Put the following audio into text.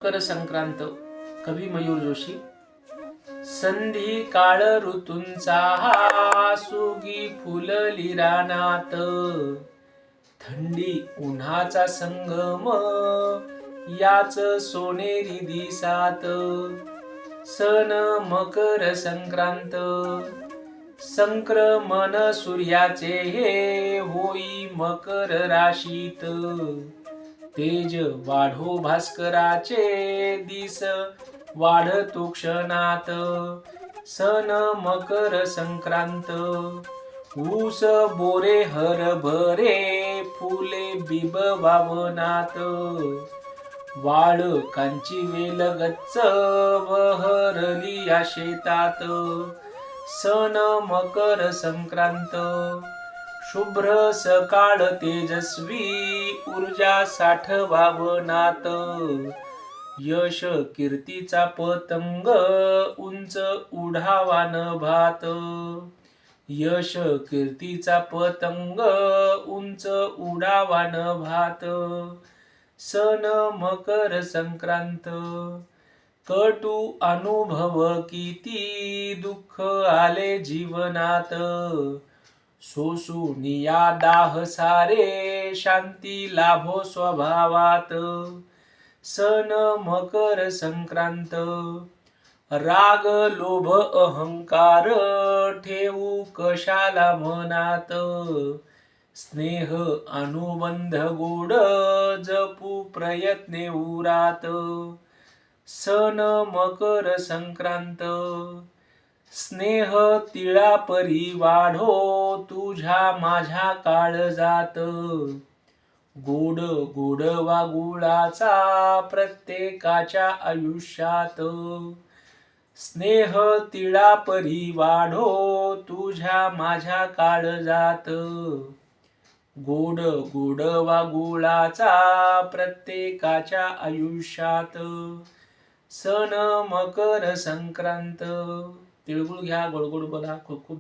मकर संक्रांत. कवी मयूर जोशी. संधी काळ ऋतूंचा हा सुगी फुलली रानात, थंडी उन्हाचा संगम याच सोनेरी दिसात. सण मकर संक्रांत, संक्रमण सूर्याचे हे होई मकर राशीत. तेज वाढो भास्कराचे दिस वाढतो क्षणात. सण मकर संक्रांत, ऊस बोरे हरभरे फुले बिब वावनात. वाळ कांची वेल गच्च बहरली या शेतात. सण मकर संक्रांत, शुभ्र सकाळ तेजस्वी ऊर्जा साठवावनात. यश कीर्तीचा पतंग उंच उडावा नभात. यश कीर्तीचा पतंग उंच उडावा नभात. सण मकर संक्रांत, कटू अनुभव किती दुःख आले जीवनात. सोसून या दाह सारे शांती लाभो स्वभावात. सण मकर संक्रांत, राग लोभ अहंकार ठेवू कशाला मनात. स्नेह अनुबंध गोड जपू प्रयत्ने उरात. सण मकर संक्रांत, स्नेह तिळा परी वाढो तुझ्या माझ्या काळजात. गोड गोडवा गुळाचा प्रत्येकाच्या आयुष्यात. स्नेह तिळा परी वाढो तुझ्या माझ्या काळजात. गोड गोडवा गुळाचा प्रत्येकाच्या आयुष्यात. सण मकर संक्रांत. तिळगुळ घ्या, गोड गोड बोला. खूप खूप